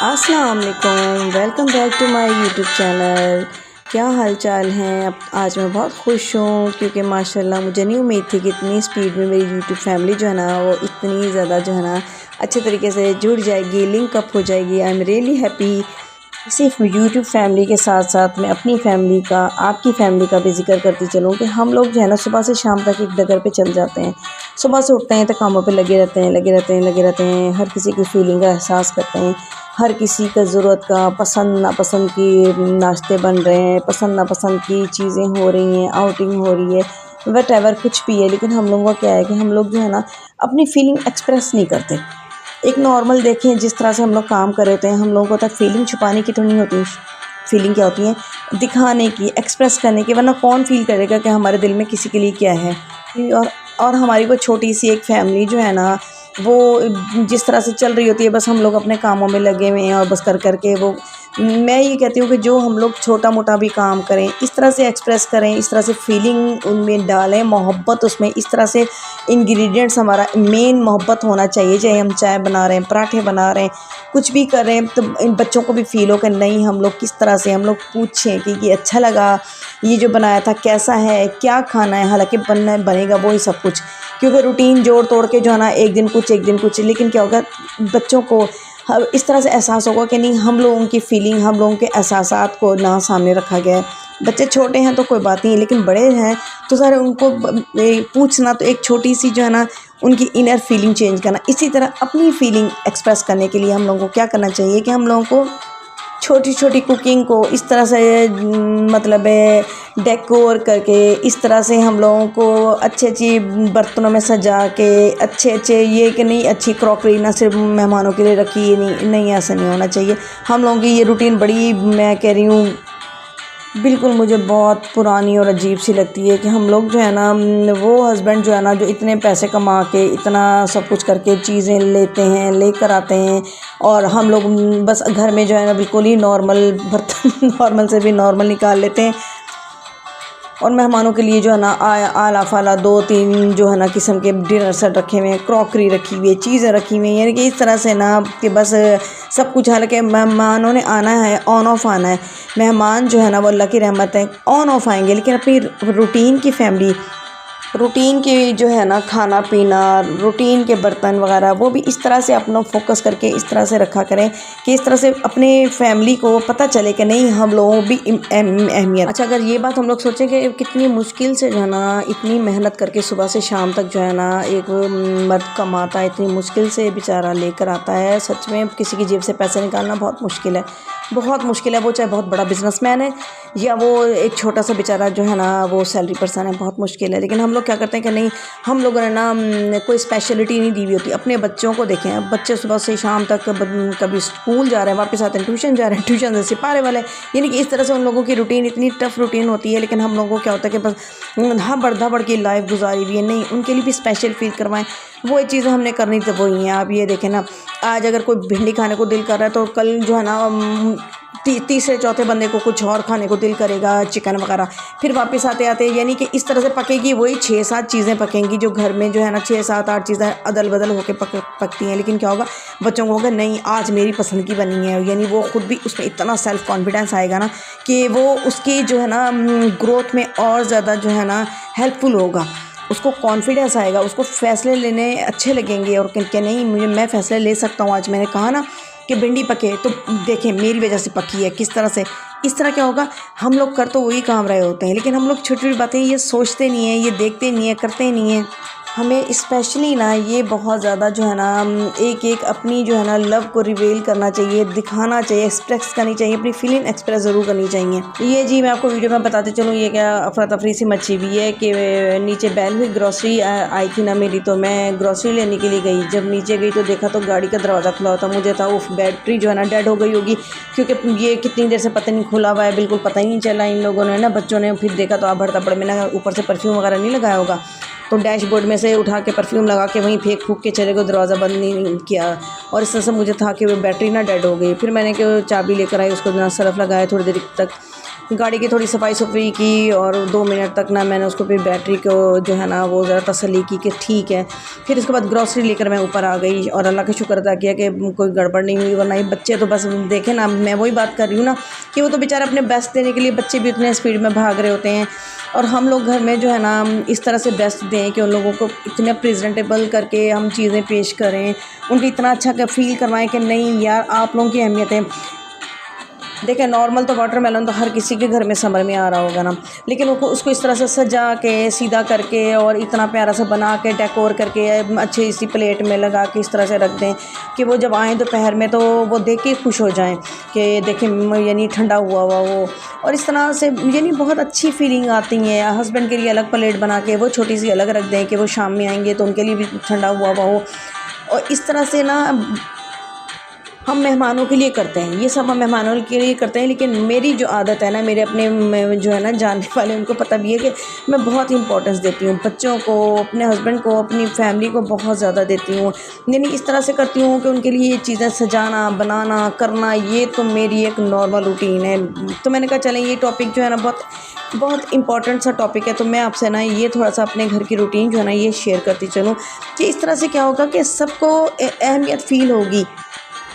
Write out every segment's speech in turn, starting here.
अस्सलाम वालेकुम, welcome back to my YouTube channel. क्या हाल चाल हैं? अब आज मैं बहुत खुश हूँ क्योंकि माशाल्लाह मुझे नहीं उम्मीद थी कि इतनी स्पीड में मेरी यूट्यूब फैमिली जो है ना वो इतनी ज़्यादा जो है ना अच्छे तरीके से जुड़ जाएगी, लिंक अप हो जाएगी। I am really happy. सिर्फ यूट्यूब फैमिली के साथ साथ मैं अपनी फैमिली का, आपकी फैमिली का भी जिक्र करती चलूँ कि हम लोग जो है ना सुबह से शाम तक एक डगर पे चल जाते हैं। सुबह से उठते हैं तो कामों पे लगे रहते हैं, हर किसी की फीलिंग का एहसास करते हैं, हर किसी का ज़रूरत का, पसंद नापसंद की नाश्ते बन रहे हैं, पसंद नापसंद की चीज़ें हो रही हैं, आउटिंग हो रही है, वटेवर कुछ भी है। लेकिन हम लोगों का क्या है कि हम लोग जो है ना अपनी फीलिंग एक्सप्रेस नहीं करते। एक नॉर्मल देखें जिस तरह से हम लोग काम कर रहे होते हैं, हम लोगों को तक फीलिंग छुपाने की तो नहीं होती। फीलिंग क्या होती है? दिखाने की, एक्सप्रेस करने की। वरना कौन फील करेगा कि हमारे दिल में किसी के लिए क्या है। और और हमारी वो छोटी सी एक फैमिली जो है ना वो जिस तरह से चल रही होती है, बस हम लोग अपने कामों में लगे हुए हैं और बस कर के वो, मैं ये कहती हूँ कि जो हम लोग छोटा मोटा भी काम करें इस तरह से एक्सप्रेस करें, इस तरह से फीलिंग उनमें डालें, मोहब्बत उसमें इस तरह से इंग्रेडिएंट्स हमारा मेन मोहब्बत होना चाहिए। चाहे हम चाय बना रहे हैं, पराठे बना रहे हैं, कुछ भी कर रहे हैं, तो इन बच्चों को भी फील हो कि नहीं, हम लोग किस तरह से हम लोग पूछें कि ये अच्छा लगा, ये जो बनाया था कैसा है, क्या खाना है। हालांकि बनना बनेगा वो ही सब कुछ, क्योंकि रूटीन जोड़ तोड़ के जो है ना एक दिन कुछ एक दिन कुछ। लेकिन क्या होगा, बच्चों को इस तरह से एहसास होगा कि नहीं, हम लोगों की फीलिंग, हम लोगों के एहसासात को ना सामने रखा गया है। बच्चे छोटे हैं तो कोई बात नहीं, लेकिन बड़े हैं तो सारे उनको पूछना, तो एक छोटी सी जो है ना उनकी इनर फीलिंग चेंज करना। इसी तरह अपनी फीलिंग एक्सप्रेस करने के लिए हम लोगों को क्या करना चाहिए कि हम लोगों को छोटी छोटी कुकिंग को इस तरह से मतलब डेकोर करके, इस तरह से हम लोगों को अच्छे अच्छी बर्तनों में सजा के, अच्छे अच्छे, ये कि नहीं अच्छी क्रॉकरी ना सिर्फ मेहमानों के लिए रखी, ये नहीं ऐसा नहीं होना चाहिए। हम लोगों की ये रूटीन बड़ी, मैं कह रही हूँ, बिल्कुल मुझे बहुत पुरानी और अजीब सी लगती है कि हम लोग जो है ना वो हस्बैंड जो है ना जो इतने पैसे कमा के इतना सब कुछ करके चीज़ें लेते हैं, लेकर आते हैं, और हम लोग बस घर में जो है ना बिल्कुल ही नॉर्मल बर्तन नॉर्मल से भी नॉर्मल निकाल लेते हैं, और मेहमानों के लिए जो है ना आला फाला 2-3 जो है ना किस्म के डिनर सेट रखे हुए हैं, क्रॉकरी रखी हुई है, चीज़ें रखी हुई हैं, यानी कि इस तरह से ना कि बस सब कुछ। हालांकि मेहमानों ने आना है, ऑन ऑफ आना है। मेहमान जो है ना वो अल्लाह की रहमत है, ऑन ऑफ आएंगे, लेकिन अपनी रूटीन की फैमिली, रूटीन की जो है ना खाना पीना, रूटीन के बर्तन वगैरह, वो भी इस तरह से अपना फोकस करके इस तरह से रखा करें कि इस तरह से अपने फैमिली को पता चले कि नहीं, हम लोगों भी अहमियत। अच्छा, अगर ये बात हम लोग सोचें कि कितनी मुश्किल से जो है ना इतनी मेहनत करके सुबह से शाम तक जो है ना एक मर्द कमाता है, इतनी मुश्किल से बेचारा लेकर आता है। सच में किसी की जेब से पैसे निकालना बहुत मुश्किल है, बहुत मुश्किल है। वो चाहे बहुत बड़ा बिजनेसमैन है या वो एक छोटा सा बेचारा जो है ना वो सैलरी पर्सन है, बहुत मुश्किल है। लेकिन हम लोग क्या करते हैं कि नहीं, हम लोगों ने ना कोई स्पेशलिटी नहीं दी हुई होती। अपने बच्चों को देखें, अब बच्चे सुबह से शाम तक कभी स्कूल जा रहे हैं, वापस आते हैं, ट्यूशन जा रहे हैं, ट्यूशन से सिपारे वाले, यानी कि इस तरह से उन लोगों की रूटीन इतनी टफ रूटीन होती है। लेकिन हम लोगों को क्या होता है कि बस धबड़ की लाइफ गुजारी हुई है। नहीं, उनके लिए भी स्पेशल फील करवाएं। वो चीज़ें हमने करनी तो वही हैं। आप ये देखें ना, आज अगर कोई भिंडी खाने को दिल कर रहा है तो कल जो है ना तीसरे चौथे बंदे को कुछ और खाने को दिल करेगा, चिकन वगैरह। फिर वापस आते आते यानी कि इस तरह से पकेगी, वही 6-7 चीज़ें पकेंगी जो घर में जो है ना 6-7-8 चीज़ें अदल बदल होकर पकती हैं। लेकिन क्या होगा, बच्चों को होगा नहीं आज मेरी पसंद की बनी है, यानी वो खुद भी उसमें इतना सेल्फ़ कॉन्फिडेंस आएगा ना कि वो उसकी जो है ना ग्रोथ में और ज़्यादा जो है ना हेल्पफुल होगा। उसको कॉन्फिडेंस आएगा, उसको फ़ैसले लेने अच्छे लगेंगे, और कि नहीं मैं फ़ैसले ले सकता हूँ। आज मैंने कहा ना कि भिंडी पके तो देखें मेरी वजह से पकी है, किस तरह से। इस तरह क्या होगा, हम लोग कर तो वही काम रहे होते हैं, लेकिन हम लोग छोटी छोटी बातें ये सोचते नहीं हैं, ये देखते नहीं हैं, करते नहीं हैं। हमें स्पेशली ना ये बहुत ज़्यादा जो है ना एक एक अपनी जो है ना लव को रिवील करना चाहिए, दिखाना चाहिए, एक्सप्रेस करनी चाहिए, अपनी फीलिंग एक्सप्रेस ज़रूर करनी चाहिए। ये जी मैं आपको वीडियो में बताते चलूँ, ये क्या अफरा तफरी सी मची हुई है कि नीचे बैल हुई ग्रॉसरी आई थी ना मेरी, तो मैं ग्रॉसरी लेने के लिए गई। जब नीचे गई तो देखा तो गाड़ी का दरवाज़ा खुला होता। मुझे था उफ, बैटरी जो है ना डेड हो गई होगी, क्योंकि ये कितनी देर से पता नहीं खुला हुआ है, बिल्कुल पता ही नहीं चला इन लोगों ने ना, बच्चों ने। फिर देखा तो आप भरता पड़े, मैंने ऊपर से परफ्यूम वगैरह नहीं लगाया होगा, तो डैशबोर्ड में से उठा के परफ्यूम लगा के वहीं फेंक फूक के चले गए, दरवाज़ा बंद नहीं किया। और इस तरह से मुझे था कि वो बैटरी ना डेड हो गई। फिर मैंने कि चाबी लेकर आई, उसको ना सर्फ लगाया थोड़ी देर तक, गाड़ी की थोड़ी सफाई सफाई की और 2 मिनट तक ना मैंने उसको फिर बैटरी को जो है ना वो ज़रा तसल्ली की कि ठीक है। फिर उसके बाद ग्रॉसरी लेकर मैं ऊपर आ गई और अल्लाह का शुक्र अदा किया कि कोई गड़बड़ नहीं हुई, वरना ये बच्चे तो बस देखें ना, मैं वही बात कर रही हूँ ना कि वो तो बेचारे अपने बेस्ट देने के लिए बच्चे भी उतने स्पीड में भाग रहे होते हैं, और हम लोग घर में जो है ना इस तरह से बेस्ट दें कि उन लोगों को इतने प्रेजेंटेबल करके हम चीज़ें पेश करें, उनको इतना अच्छा फील करवाएं कि नहीं यार आप लोगों की अहमियत है। देखिए नॉर्मल तो वाटरमेलन तो हर किसी के घर में समर में आ रहा होगा ना, लेकिन उसको इस तरह से सजा के सीधा करके और इतना प्यारा सा बना के डेकोर करके अच्छी सी प्लेट में लगा के इस तरह से रख दें कि वो जब आएँ दोपहर में तो वो देख के खुश हो जाएं कि देखें यानी ठंडा हुआ हुआ वो, और इस तरह से यानी बहुत अच्छी फीलिंग आती है। हस्बैंड के लिए अलग प्लेट बना के वो छोटी सी अलग रख दें कि वो शाम में आएंगे तो उनके लिए भी ठंडा हुआ हुआ हो, और इस तरह से ना हम मेहमानों के लिए करते हैं, ये सब हम मेहमानों के लिए करते हैं। लेकिन मेरी जो आदत है ना, मेरे अपने जो है ना जानने वाले उनको पता भी है कि मैं बहुत इंपॉर्टेंस देती हूँ बच्चों को, अपने हस्बैंड को, अपनी फैमिली को बहुत ज़्यादा देती हूँ। यानी इस तरह से करती हूँ कि उनके लिए ये चीज़ें सजाना बनाना करना ये तो मेरी एक नॉर्मल रूटीन है। तो मैंने कहा चलें ये टॉपिक जो है ना बहुत इंपॉर्टेंट सा टॉपिक है, तो मैं आपसे ना ये थोड़ा सा अपने घर की रूटीन जो है ना ये शेयर करती चलूँ कि इस तरह से क्या होगा कि सबको अहमियत फ़ील होगी।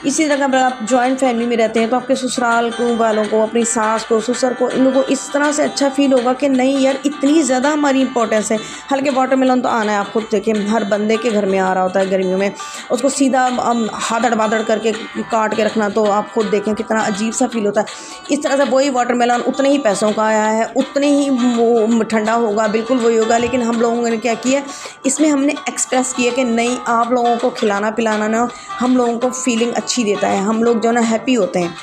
इसी तरह अगर आप जॉइंट फैमिली में रहते हैं तो आपके ससुराल को वालों को, अपनी सास को, ससुर को, इन लोगों को इस तरह से अच्छा फील होगा कि नहीं यार इतनी ज़्यादा हमारी इंपॉर्टेंस है। हल्के वाटरमेलन तो आना है, आप खुद देखें हर बंदे के घर में आ रहा होता है गर्मियों में, उसको सीधा हादड़ बादड़ करके काट के रखना तो आप खुद देखें कितना अजीब सा फील होता है। इस तरह से वही वाटरमेलन उतने ही पैसों का आया है, उतने ही वो ठंडा होगा, बिल्कुल वही होगा, लेकिन हम लोगों ने क्या किया, इसमें हमने एक्सप्रेस किया कि नहीं आप लोगों को खिलाना पिलाना ना हम लोगों को फीलिंग अच्छी देता है, हम लोग जो ना हैप्पी होते हैं।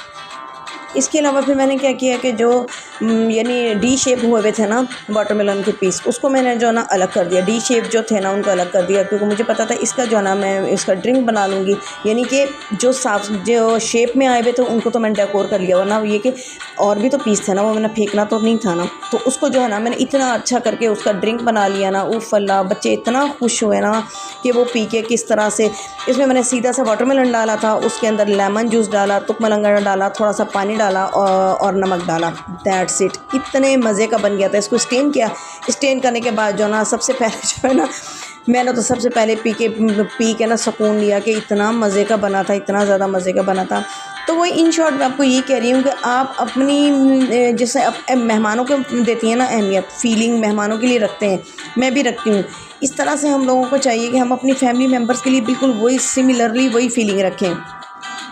इसके अलावा फिर मैंने क्या किया कि जो यानी डी शेप हुए हुए थे ना वाटरमेलन के पीस, उसको मैंने जो ना अलग कर दिया, डी शेप जो थे ना उनको अलग कर दिया, क्योंकि मुझे पता था इसका जो ना मैं इसका ड्रिंक बना लूँगी। यानी कि जो साफ जो शेप में आए हुए थे उनको तो मैंने डेकोर कर लिया, वरना ये कि और भी तो पीस थे ना वो मैंने फेंकना तो नहीं था ना, तो उसको जो है ना मैंने इतना अच्छा करके उसका ड्रिंक बना लिया ना, उफ़ अल्लाह बच्चे इतना खुश हुए ना कि वो पी के किस तरह से। इसमें मैंने सीधा सा वाटरमेलन डाला था, उसके अंदर लेमन जूस डाला, तुकमलंगड़ा डाला, थोड़ा सा पानी डाला और नमक डाला, दैट्स इट। इतने मज़े का बन गया था। इसको स्टेन किया, स्टेन करने के बाद जो ना सबसे पहले जो है ना मैंने तो सबसे पहले पी के ना सुकून लिया कि इतना मज़े का बना था, इतना ज़्यादा मज़े का बना था। तो वो इन शॉर्ट मैं आपको ये कह रही हूँ कि आप अपनी जैसे मेहमानों को देती हैं ना अहमियत, फीलिंग मेहमानों के लिए रखते हैं, मैं भी रखती हूँ। इस तरह से हम लोगों को चाहिए कि हम अपनी फैमिली मेम्बर्स के लिए बिल्कुल वही सिमिलरली वही फीलिंग रखें।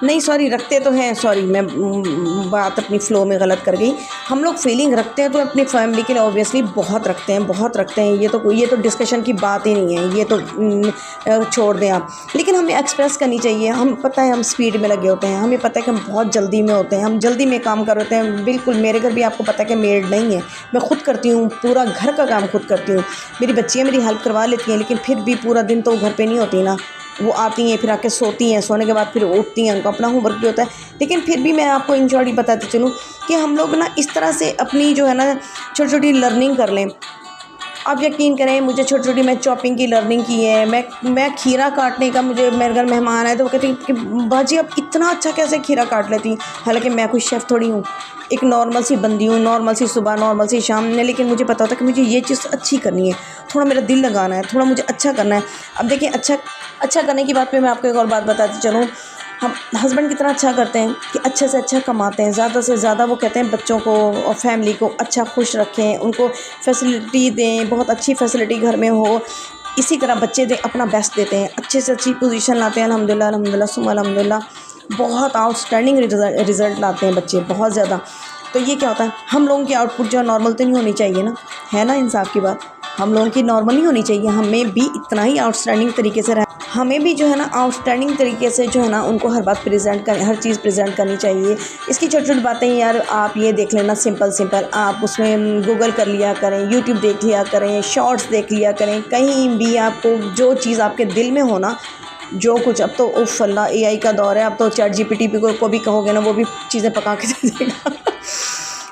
नहीं सॉरी रखते तो हैं, सॉरी मैं बात अपनी फ़्लो में गलत कर गई। हम लोग फीलिंग रखते हैं तो अपनी फैमिली के लिए ऑब्वियसली बहुत रखते हैं, बहुत रखते हैं। ये तो डिस्कशन की बात ही नहीं है, ये तो छोड़ दें आप। लेकिन हमें एक्सप्रेस करनी चाहिए। हम पता है हम स्पीड में लगे होते हैं, हमें पता है कि हम बहुत जल्दी में होते हैं, हम जल्दी में काम कर होते हैं। बिल्कुल मेरे घर भी आपको पता है कि मेड नहीं है, मैं खुद करती हूँ, पूरा घर का काम खुद करती हूँ। मेरी बच्चियाँ मेरी हेल्प करवा लेती हैं, लेकिन फिर भी पूरा दिन तो घर पर नहीं होती ना, वो आती हैं फिर आके सोती हैं, सोने के बाद फिर उठती हैं, उनको अपना होमवर्क भी होता है। लेकिन फिर भी मैं आपको इन शॉर्ट ही बताती चलूँ कि हम लोग ना इस तरह से अपनी जो है ना छोटी छोटी लर्निंग कर लें। आप यकीन करें मुझे छोटी छोटी मैं चॉपिंग की लर्निंग की है। मैं खीरा काटने का, मुझे मेरे घर मेहमान आए तो वो कहती कि बाजी आप इतना अच्छा कैसे खीरा काट लेती। हालांकि मैं कोई शेफ़ थोड़ी हूँ, एक नॉर्मल सी बंदी हूँ, नॉर्मल सी सुबह नॉर्मल सी शाम में, लेकिन मुझे पता होता है कि मुझे ये चीज़ अच्छी करनी है, थोड़ा मेरा दिल लगाना है, थोड़ा मुझे अच्छा करना है। अब देखिए अच्छा करने की बात पे मैं आपको एक और बात बताती चलूँ। हम हस्बैंड कितना अच्छा करते हैं कि अच्छे से अच्छा कमाते हैं, ज़्यादा से ज़्यादा वो कहते हैं बच्चों को और फैमिली को अच्छा खुश रखें, उनको फैसिलिटी दें, बहुत अच्छी फैसिलिटी घर में हो। इसी तरह बच्चे अपना बेस्ट देते हैं, अच्छे से अच्छी पोजीशन लाते हैं, अल्हम्दुलिल्लाह अल्हम्दुलिल्लाह सुम्मा अल्हम्दुलिल्लाह। बहुत आउटस्टैंडिंग रिज़ल्ट लाते हैं बच्चे, बहुत ज़्यादा। तो ये क्या होता है, हम लोगों की आउटपुट जो नॉर्मल तो नहीं होनी चाहिए ना, है ना इंसाफ की बात, हम लोगों की नॉर्मल नहीं होनी चाहिए, हमें भी इतना ही आउटस्टैंडिंग तरीके से हमें भी जो है ना आउटस्टैंडिंग तरीके से जो है ना उनको हर बात हर चीज़ प्रेजेंट करनी चाहिए। इसकी छोटी छोटी बातें यार आप ये देख लेना, सिंपल आप उसमें गूगल कर लिया करें, यूट्यूब देख लिया करें, शॉर्ट्स देख लिया करें, कहीं भी आपको जो चीज़ आपके दिल में हो ना, जो कुछ, अब तो उफ़ अल्लाह AI का दौर है, अब तो चैट GPT को भी कहोगे ना वो भी चीज़ें पका के दे देगा।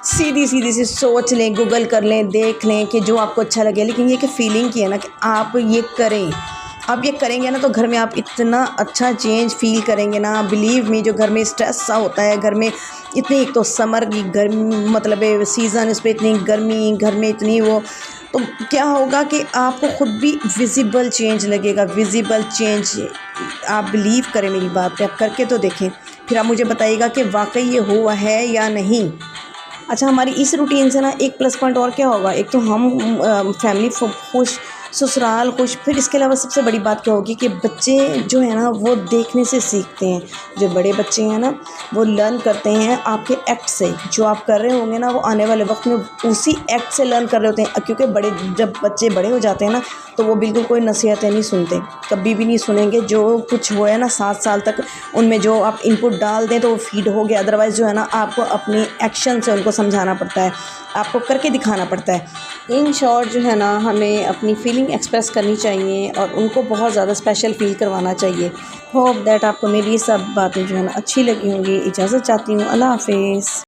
सीधी सी सोच लें, गूगल कर लें, देख लें कि जो आपको अच्छा लगे। लेकिन ये कि फीलिंग की है ना कि आप ये करें, आप ये करेंगे ना तो घर में आप इतना अच्छा चेंज फ़ील करेंगे ना, बिलीव मी। जो घर में स्ट्रेस सा होता है, घर में इतनी, एक तो समर की गर्मी मतलब सीज़न, इस पे इतनी गर्मी, घर में इतनी वो, तो क्या होगा कि आपको खुद भी विज़िबल चेंज लगेगा, विज़िबल चेंज। आप बिलीव करें मेरी बात पे, आप करके तो देखें, फिर आप मुझे बताइएगा कि वाक़ई ये हुआ है या नहीं। अच्छा, हमारी इस रूटीन से ना एक प्लस पॉइंट और क्या होगा, एक तो हम फैमिली खुश, ससुराल खुश, फिर इसके अलावा सबसे बड़ी बात क्या होगी कि बच्चे जो है ना वो देखने से सीखते हैं। जो बड़े बच्चे हैं ना वो लर्न करते हैं आपके एक्ट से। जो आप कर रहे होंगे ना वो आने वाले वक्त में उसी एक्ट से लर्न कर रहे होते हैं, क्योंकि जब बच्चे बड़े हो जाते हैं ना तो वो बिल्कुल कोई नसीहतें नहीं सुनते, कभी भी नहीं सुनेंगे। जो कुछ हो है ना 7 साल तक उनमें जो आप इनपुट डाल दें तो वो फीड हो गया, अदरवाइज़ जो है ना आपको अपनी एक्शन से उनको समझाना पड़ता है, आपको करके दिखाना पड़ता है। इन शॉर्ट जो है ना हमें अपनी फीलिंग एक्सप्रेस करनी चाहिए और उनको बहुत ज़्यादा स्पेशल फ़ील करवाना चाहिए। होप दैट आपको मेरी सब बातें जो है ना अच्छी लगी होंगी। इजाज़त चाहती हूँ, अल्लाह हाफ़िज़।